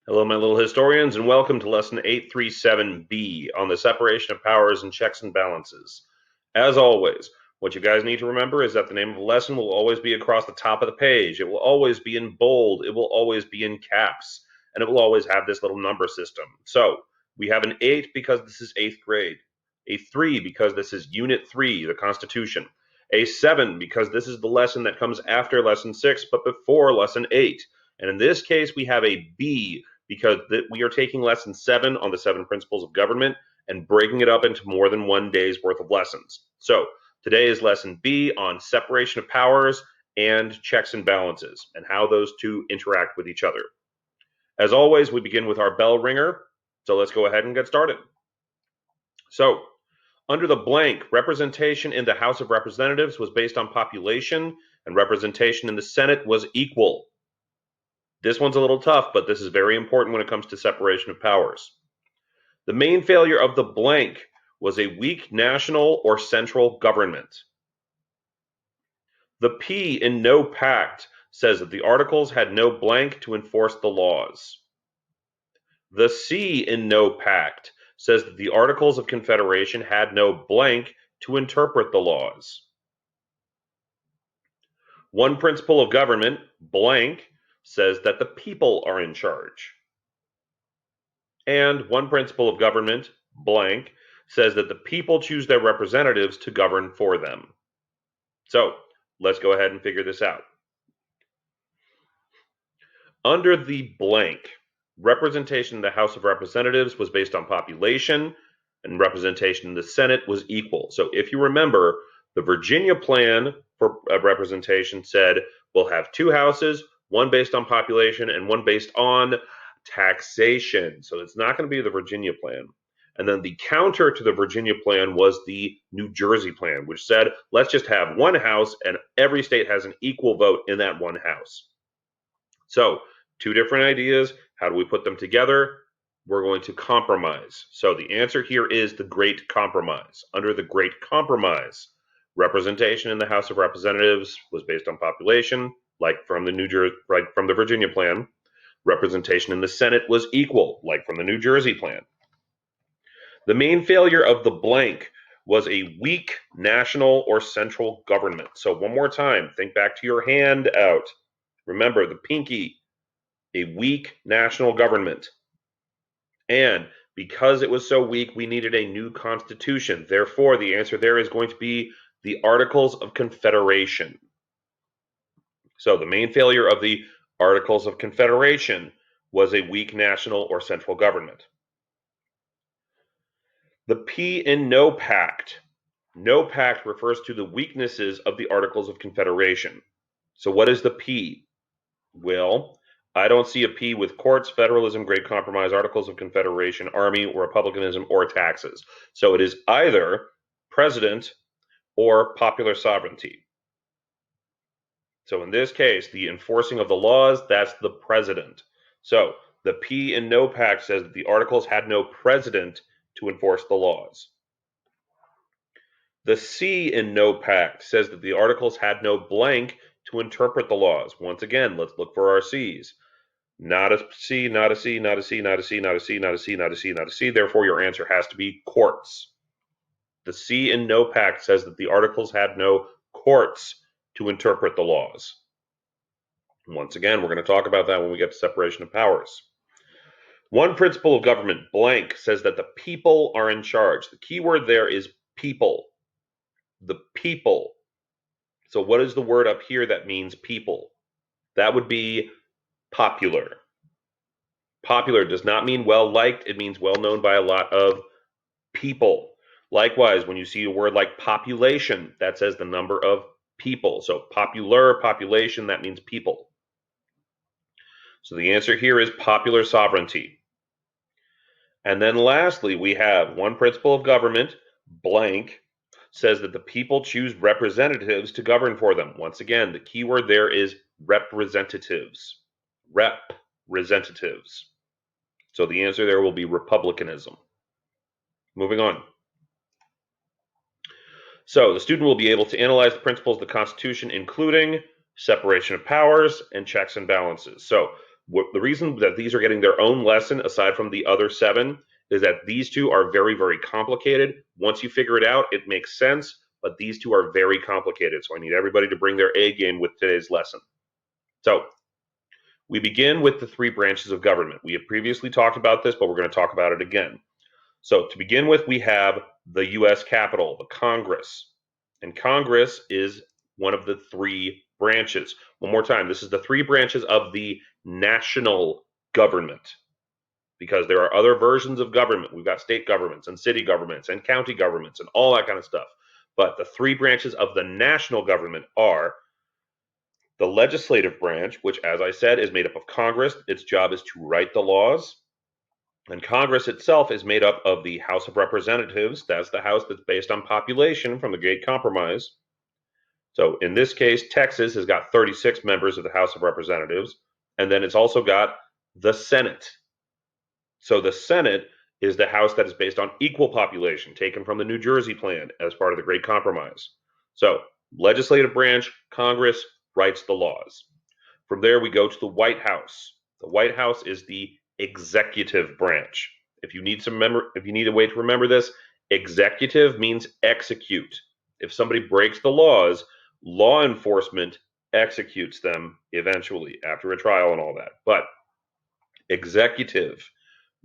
Hello, my little historians, and welcome to Lesson 837B on the separation of powers and checks and balances. As always, what you guys need to remember is that the name of the lesson will always be across the top of the page. It will always be in bold. It will always be in caps. And it will always have this little number system. So we have an 8 because this is 8th grade, a 3 because this is Unit 3, the Constitution, a 7 because this is the lesson that comes after Lesson 6 but before Lesson 8. And in this case, we have a B because we are taking lesson 7 on the 7 principles of government and breaking it up into more than one day's worth of lessons. So today is lesson B on separation of powers and checks and balances and how those two interact with each other. As always, we begin with our bell ringer. So let's go ahead and get started. So under the blank, representation in the House of Representatives was based on population, and representation in the Senate was equal. This one's a little tough, but this is very important when it comes to separation of powers. The main failure of the blank was a weak national or central government. The P in no pact says that the articles had no blank to enforce the laws. The C in no pact says that the Articles of Confederation had no blank to interpret the laws. One principle of government, blank, says that the people are in charge. And one principle of government, blank, says that the people choose their representatives to govern for them. So let's go ahead and figure this out. Under the blank, representation in the House of Representatives was based on population, and representation in the Senate was equal. So if you remember, the Virginia plan for representation said we'll have two houses, one based on population and one based on taxation. So it's not going to be the Virginia plan. And then the counter to the Virginia plan was the New Jersey plan, which said, let's just have one house and every state has an equal vote in that one house. So two different ideas. How do we put them together? We're going to compromise. So the answer here is the Great Compromise. Under the Great Compromise, representation in the House of Representatives was based on population, like from the Virginia plan. Representation in the Senate was equal, like from the New Jersey plan. The main failure of the blank was a weak national or central government. So one more time, think back to your handout. Remember the pinky, a weak national government. And because it was so weak, we needed a new constitution. Therefore, the answer there is going to be the Articles of Confederation. So the main failure of the Articles of Confederation was a weak national or central government. The P in no pact. No pact refers to the weaknesses of the Articles of Confederation. So what is the P? Well, I don't see a P with courts, federalism, Great Compromise, Articles of Confederation, Army, republicanism, or taxes. So it is either president or popular sovereignty. So in this case, the enforcing of the laws, that's the president. So the P in no pact says that the articles had no president to enforce the laws. The C in no pact says that the articles had no blank to interpret the laws. Once again, let's look for our C's. Not a C, not a C, not a C, not a C, not a C, not a C, not a C, not a C. Therefore, your answer has to be courts. The C in no pact says that the articles had no courts to interpret the laws. Once again, we're going to talk about that when we get to separation of powers. One principle of government, blank, says that the people are in charge. The key word there is people. The people. So what is the word up here that means people? That would be popular. Popular does not mean well liked, it means well known by a lot of people. Likewise, when you see a word like population, that says the number of people. So popular, population, that means people. So the answer here is popular sovereignty. And then lastly, we have one principle of government, blank, says that the people choose representatives to govern for them. Once again, the key word there is representatives. Representatives. So the answer there will be republicanism. Moving on. So the student will be able to analyze the principles of the Constitution, including separation of powers and checks and balances. So The reason that these are getting their own lesson, aside from the other 7, is that these 2 are very, very complicated. Once you figure it out, it makes sense, but these 2 are very complicated. So I need everybody to bring their A game with today's lesson. So we begin with the 3 branches of government. We have previously talked about this, but we're going to talk about it again. So to begin with, we have the U.S. Capitol, the Congress. And Congress is one of the 3 branches. One more time, this is the 3 branches of the national government, because there are other versions of government. We've got state governments and city governments and county governments and all that kind of stuff. But the 3 branches of the national government are the legislative branch, which, as I said, is made up of Congress. Its job is to write the laws. And Congress itself is made up of the House of Representatives. That's the House that's based on population from the Great Compromise. So in this case, Texas has got 36 members of the House of Representatives. And then it's also got the Senate. So the Senate is the House that is based on equal population, taken from the New Jersey Plan as part of the Great Compromise. So legislative branch, Congress writes the laws. From there, we go to the White House. The White House is the executive branch. If you need a way to remember this, executive means execute. If somebody breaks the laws, law enforcement executes them eventually after a trial and all that. But executive,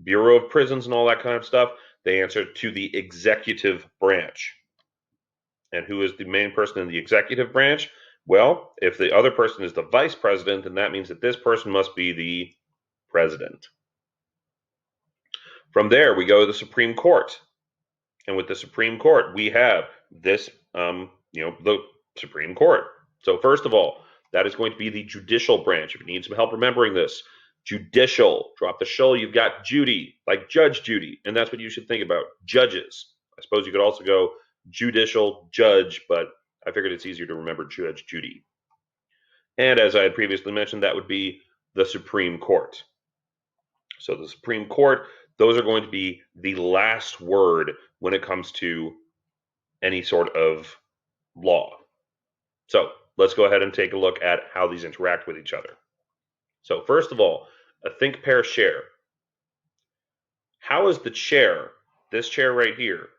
Bureau of Prisons and all that kind of stuff, they answer to the executive branch. And who is the main person in the executive branch? Well, if the other person is the vice president, then that means that this person must be the president. From there, we go to the Supreme Court. And with the Supreme Court, we have this, the Supreme Court. So first of all, that is going to be the judicial branch. If you need some help remembering this, judicial, drop the shull, you've got Judy, like Judge Judy. And that's what you should think about, judges. I suppose you could also go judicial, judge, but I figured it's easier to remember Judge Judy. And as I had previously mentioned, that would be the Supreme Court. So the Supreme Court, those are going to be the last word when it comes to any sort of law. So let's go ahead and take a look at how these interact with each other. So first of all, a think, pair, share. How is the chair, this chair right here,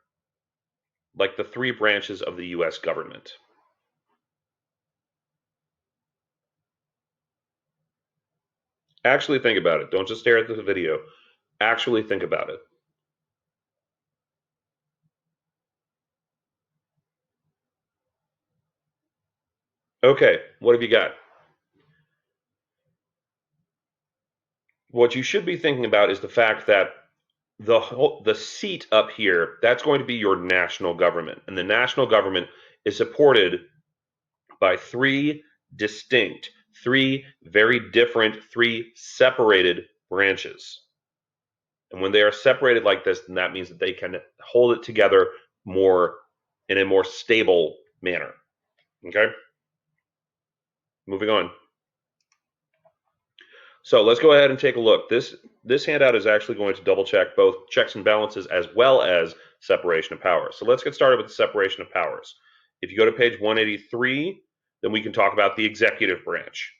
like the 3 branches of the U.S. government? Actually think about it. Don't just stare at the video. Actually think about it. Okay, what have you got? What you should be thinking about is the fact that the seat up here, that's going to be your national government. And the national government is supported by 3 distinct, 3 very different, 3 separated branches. And when they are separated like this, then that means that they can hold it together in a more stable manner. Okay? Moving on. So let's go ahead and take a look. This handout is actually going to double check both checks and balances as well as separation of powers. So let's get started with the separation of powers. If you go to page 183, then we can talk about the executive branch.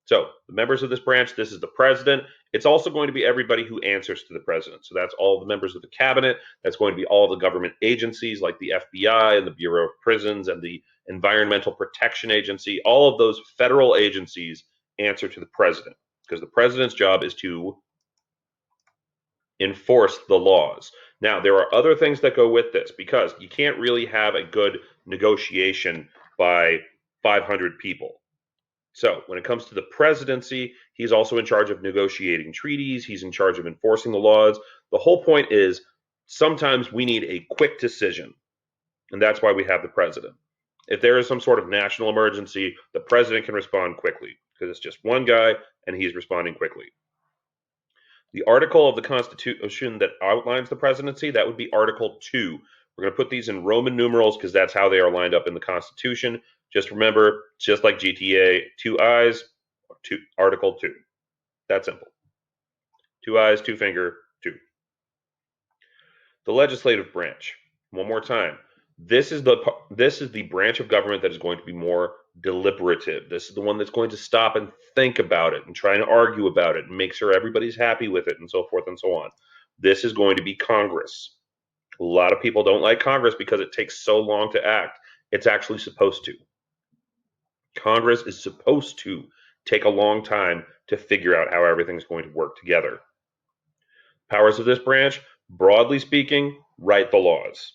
So the members of this branch, this is the president. It's also going to be everybody who answers to the president. So that's all the members of the cabinet. That's going to be all the government agencies like the FBI and the Bureau of Prisons and the Environmental Protection Agency. All of those federal agencies answer to the president, because the president's job is to enforce the laws. Now, there are other things that go with this, because you can't really have a good negotiation by 500 people. So when it comes to the presidency, he's also in charge of negotiating treaties. He's in charge of enforcing the laws. The whole point is sometimes we need a quick decision, and that's why we have the president. If there is some sort of national emergency, the president can respond quickly, because it's just one guy and he's responding quickly. The article of the Constitution that outlines the presidency, that would be Article 2. We're going to put these in Roman numerals because that's how they are lined up in the Constitution. Just remember, just like GTA, 2 eyes, Article 2. That simple. 2 eyes, 2 finger, 2. The legislative branch. One more time. This is the branch of government that is going to be more deliberative. This is the one that's going to stop and think about it and try and argue about it and make sure everybody's happy with it and so forth and so on. This is going to be Congress. A lot of people don't like Congress because it takes so long to act. It's actually supposed to. Congress is supposed to take a long time to figure out how everything's going to work together. Powers of this branch, broadly speaking, write the laws.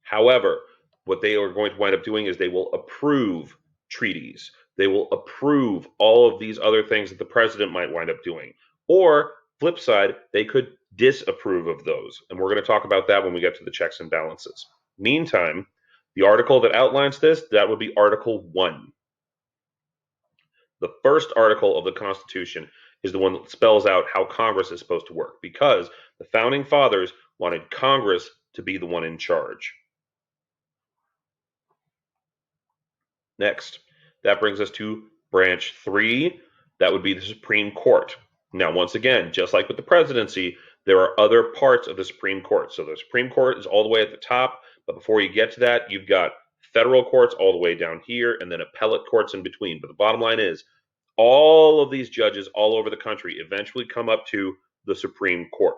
However, what they are going to wind up doing is they will approve treaties. They will approve all of these other things that the president might wind up doing. Or, flip side, they could disapprove of those. And we're going to talk about that when we get to the checks and balances. Meantime, the article that outlines this, that would be Article 1. The first article of the Constitution is the one that spells out how Congress is supposed to work, because the founding fathers wanted Congress to be the one in charge. Next, that brings us to branch 3. That would be the Supreme Court. Now, once again, just like with the presidency, there are other parts of the Supreme Court. So the Supreme Court is all the way at the top, but before you get to that, you've got federal courts all the way down here, and then appellate courts in between. But the bottom line is, all of these judges all over the country eventually come up to the Supreme Court.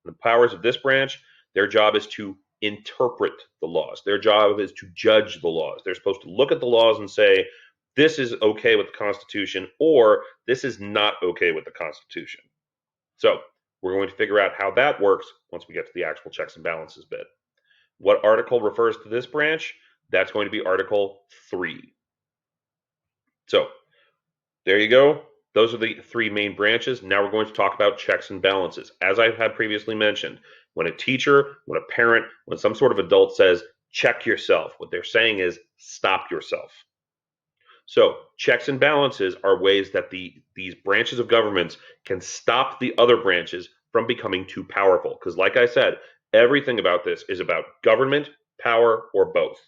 The powers of this branch, their job is to interpret the laws. Their job is to judge the laws. They're supposed to look at the laws and say, this is okay with the Constitution, or this is not okay with the Constitution. So we're going to figure out how that works once we get to the actual checks and balances bit. What article refers to this branch? That's going to be Article 3. So there you go. Those are the 3 main branches. Now we're going to talk about checks and balances. As I had previously mentioned, when a teacher, when a parent, when some sort of adult says, check yourself, what they're saying is, stop yourself. So checks and balances are ways that these branches of governments can stop the other branches from becoming too powerful. Because like I said, everything about this is about government, power, or both.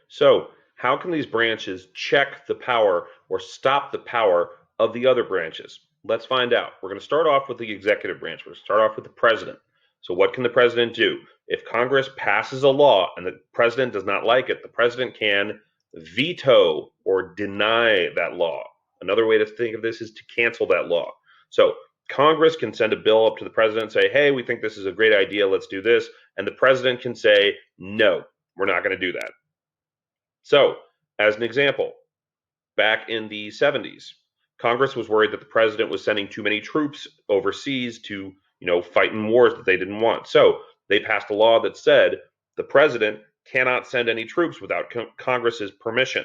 So how can these branches check the power or stop the power of the other branches? Let's find out. We're going to start off with the executive branch. We're going to start off with the president. So what can the president do? If Congress passes a law and the president does not like it, the president can veto or deny that law. Another way to think of this is to cancel that law. So Congress can send a bill up to the president and say, hey, we think this is a great idea, let's do this. And the president can say, no, we're not going to do that. So, as an example, back in the 70s, Congress was worried that the president was sending too many troops overseas to, fight in wars that they didn't want. So, they passed a law that said the president cannot send any troops without Congress's permission.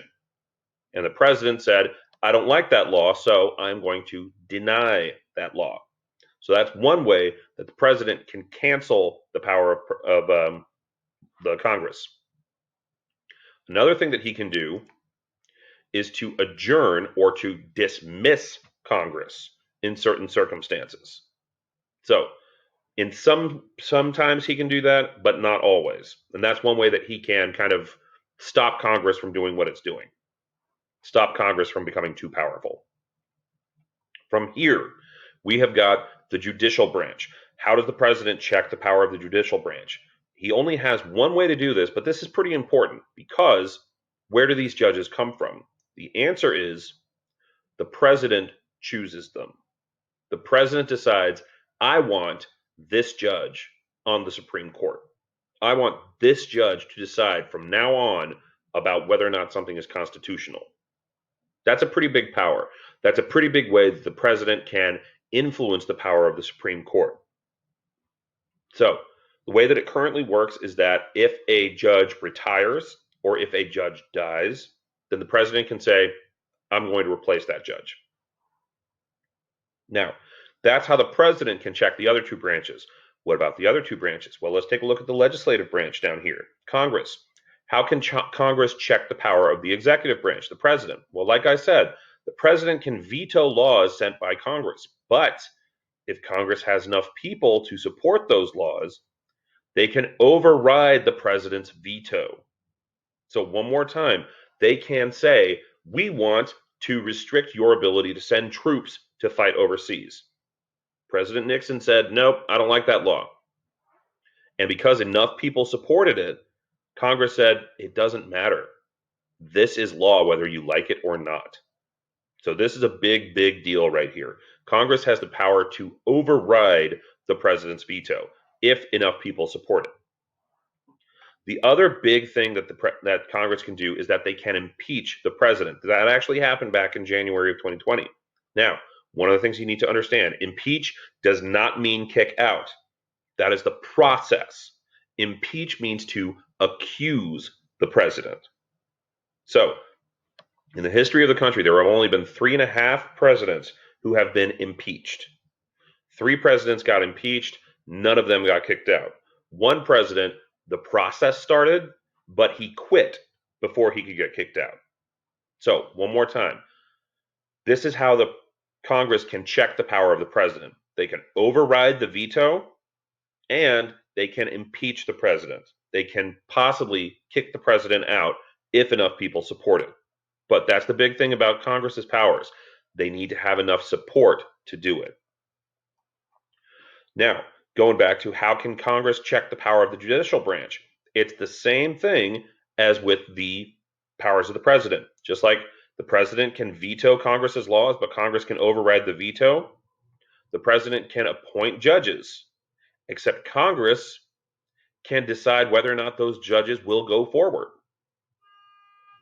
And the president said, I don't like that law, so I'm going to deny that law. So that's one way that the president can cancel the power of the Congress. Another thing that he can do is to adjourn or to dismiss Congress in certain circumstances. So sometimes he can do that, but not always. And that's one way that he can kind of stop Congress from doing what it's doing. Stop Congress from becoming too powerful. From here, we have got the judicial branch. How does the president check the power of the judicial branch? He only has one way to do this, but this is pretty important because where do these judges come from? The answer is the president chooses them. The president decides, I want this judge on the Supreme Court. I want this judge to decide from now on about whether or not something is constitutional. That's a pretty big power. That's a pretty big way that the president can influence the power of the Supreme Court. So, the way that it currently works is that if a judge retires or if a judge dies, then the president can say, I'm going to replace that judge. Now, that's how the president can check the other 2 branches. What about the other 2 branches? Well, let's take a look at the legislative branch down here, Congress. How can Congress check the power of the executive branch, the president? Well, like I said, the president can veto laws sent by Congress, but if Congress has enough people to support those laws, they can override the president's veto. So one more time, they can say, we want to restrict your ability to send troops to fight overseas. President Nixon said, nope, I don't like that law. And because enough people supported it, Congress said, it doesn't matter. This is law whether you like it or not. So this is a big, big deal right here. Congress has the power to override the president's veto if enough people support it. The other big thing that Congress can do is that they can impeach the president. That actually happened back in January of 2020. Now, one of the things you need to understand, impeach does not mean kick out. That is the process. Impeach means to accuse the president. So, in the history of the country, there have only been 3.5 presidents who have been impeached. 3 presidents got impeached, none of them got kicked out. One president, the process started, but he quit before he could get kicked out. So, one more time. This is how the Congress can check the power of the president. They can override the veto and they can impeach the president. They can possibly kick the president out if enough people support it. But that's the big thing about Congress's powers. They need to have enough support to do it. Now, going back to how can Congress check the power of the judicial branch? It's the same thing as with the powers of the president. Just like the president can veto Congress's laws, but Congress can override the veto, the president can appoint judges, except Congress can decide whether or not those judges will go forward.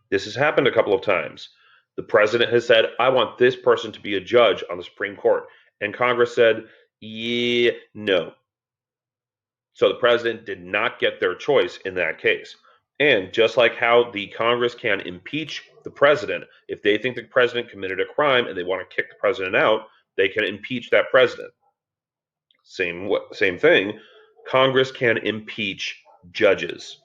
This has happened a couple of times. The president has said, I want this person to be a judge on the Supreme Court. And Congress said, yeah, no. So the president did not get their choice in that case. And just like how the Congress can impeach the president, if they think the president committed a crime and they want to kick the president out, they can impeach that president. Same thing, Congress can impeach judges.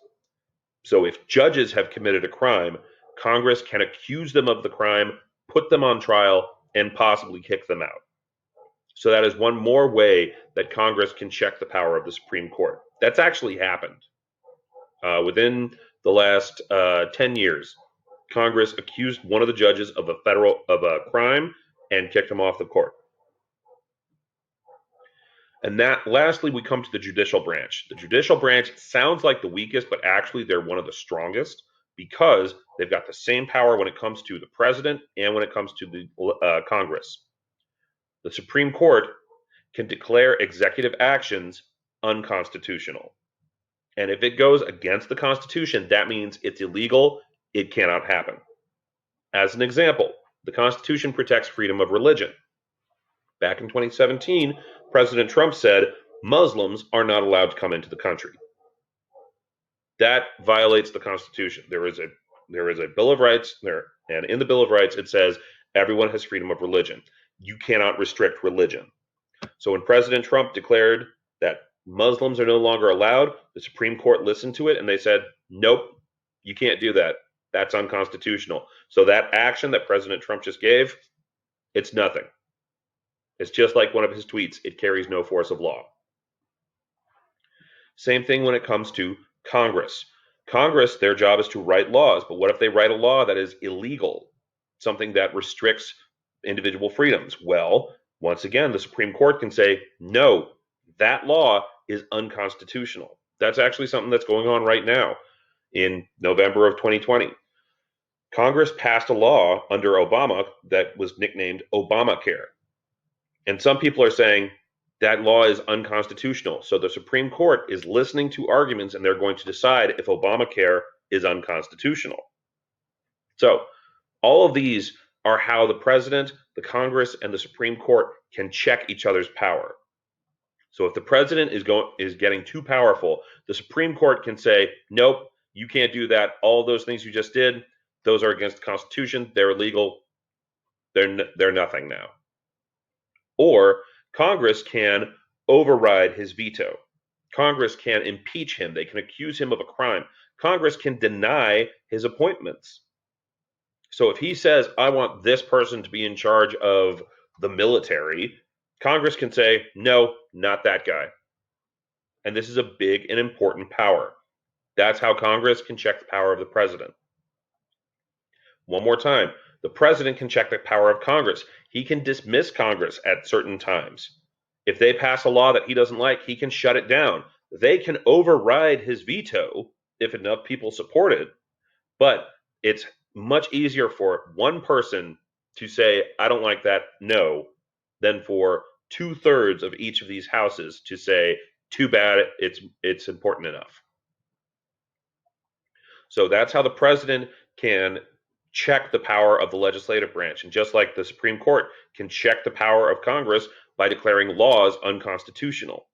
So if judges have committed a crime, Congress can accuse them of the crime, put them on trial, and possibly kick them out. So that is one more way that Congress can check the power of the Supreme Court. That's actually happened. Within the last 10 years, Congress accused one of the judges of a crime and kicked him off the court. And that, lastly, we come to the judicial branch. The judicial branch sounds like the weakest, but actually they're one of the strongest because they've got the same power when it comes to the president and when it comes to the Congress. The Supreme Court can declare executive actions unconstitutional. And if it goes against the Constitution, that means it's illegal. It cannot happen. As an example, the Constitution protects freedom of religion. Back in 2017, President Trump said Muslims are not allowed to come into the country. That violates the Constitution. There is a Bill of Rights there, and in the Bill of Rights it says everyone has freedom of religion. You cannot restrict religion. So when President Trump declared that Muslims are no longer allowed, the Supreme Court listened to it and they said, nope, you can't do that. That's unconstitutional. So that action that President Trump just gave, it's nothing. It's just like one of his tweets. It carries no force of law. Same thing when it comes to Congress. Congress, their job is to write laws, but what if they write a law that is illegal, something that restricts individual freedoms? Well, once again, the Supreme Court can say, no, that law is unconstitutional. That's actually something that's going on right now in November of 2020. Congress passed a law under Obama that was nicknamed Obamacare. And some people are saying that law is unconstitutional. So the Supreme Court is listening to arguments and they're going to decide if Obamacare is unconstitutional. So all of these are how the president, the Congress, and the Supreme Court can check each other's power. So if the president is getting too powerful, the Supreme Court can say, nope, you can't do that. All those things you just did, those are against the Constitution. They're illegal. They're nothing now. Or Congress can override his veto. Congress can impeach him. They can accuse him of a crime. Congress can deny his appointments. So if he says, I want this person to be in charge of the military, Congress can say, no, not that guy. And this is a big and important power. That's how Congress can check the power of the president. One more time, the president can check the power of Congress. He can dismiss Congress at certain times. If they pass a law that he doesn't like, he can shut it down. They can override his veto if enough people support it, but it's much easier for one person to say, I don't like that, no, than for 2/3 of each of these houses to say, too bad, it's important enough. So that's how the president can check the power of the legislative branch. And just like the Supreme Court can check the power of Congress by declaring laws unconstitutional.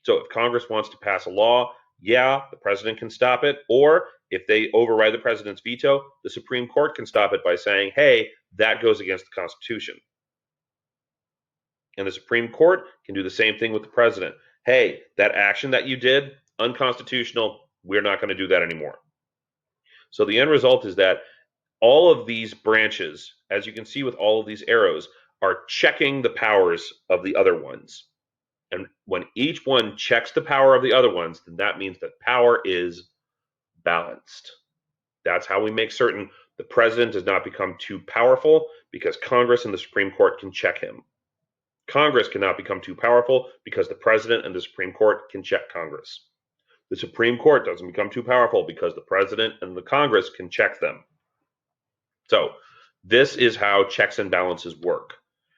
So if Congress wants to pass a law, yeah, the president can stop it. Or if they override the president's veto, the Supreme Court can stop it by saying, hey, that goes against the Constitution. And the Supreme Court can do the same thing with the president. Hey, that action that you did, unconstitutional, we're not going to do that anymore. So the end result is that all of these branches, as you can see with all of these arrows, are checking the powers of the other ones. And when each one checks the power of the other ones, then that means that power is balanced. That's how we make certain the president does not become too powerful, because Congress and the Supreme Court can check him. Congress cannot become too powerful because the president and the Supreme Court can check Congress. The Supreme Court doesn't become too powerful because the president and the Congress can check them. So this is how checks and balances work.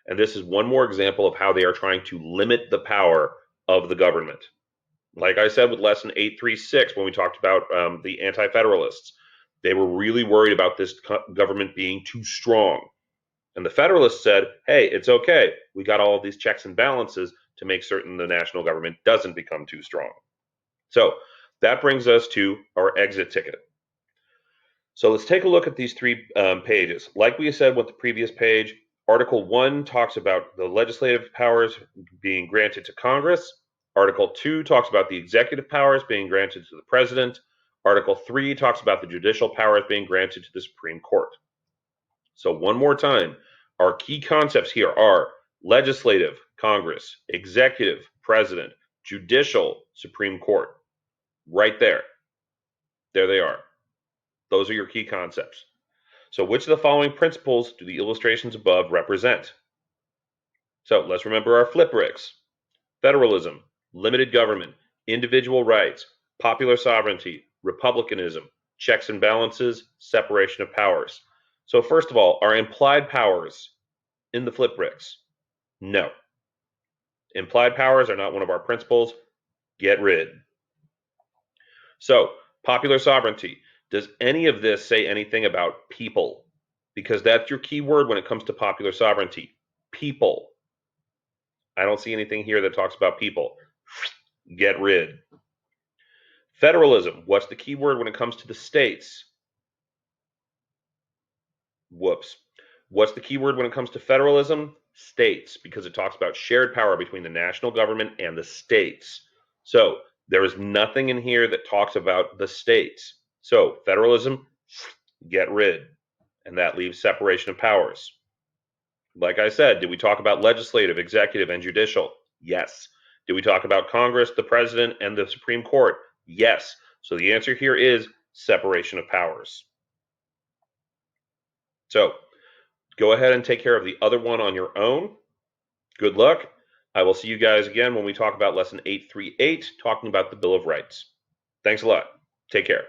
And this is one more example of how they are trying to limit the power of the government. Like I said with lesson 836, when we talked about the anti-federalists, they were really worried about this government being too strong. And the Federalists said, hey, it's okay. We got all of these checks and balances to make certain the national government doesn't become too strong. So that brings us to our exit ticket. So let's take a look at these three pages. Like we said with the previous page, Article 1 talks about the legislative powers being granted to Congress. Article 2 talks about the executive powers being granted to the president. Article 3 talks about the judicial powers being granted to the Supreme Court. So one more time, our key concepts here are legislative, Congress, executive, president, judicial, Supreme Court. Right there. There they are. Those are your key concepts. So which of the following principles do the illustrations above represent? So let's remember our flip bricks. Federalism, limited government, individual rights, popular sovereignty, republicanism, checks and balances, separation of powers. So first of all, are implied powers in the flip bricks? No. Implied powers are not one of our principles. Get rid. So, popular sovereignty. Does any of this say anything about people? Because that's your key word when it comes to popular sovereignty. People. I don't see anything here that talks about people. Get rid. Federalism. What's the key word when it comes to the states? Whoops. What's the key word when it comes to federalism? States, because it talks about shared power between the national government and the states. So there is nothing in here that talks about the states. So federalism, get rid. And that leaves separation of powers. Like I said, did we talk about legislative, executive, and judicial? Yes. Did we talk about Congress, the president, and the Supreme Court? Yes. So the answer here is separation of powers. So go ahead and take care of the other one on your own. Good luck. I will see you guys again when we talk about lesson 838, talking about the Bill of Rights. Thanks a lot. Take care.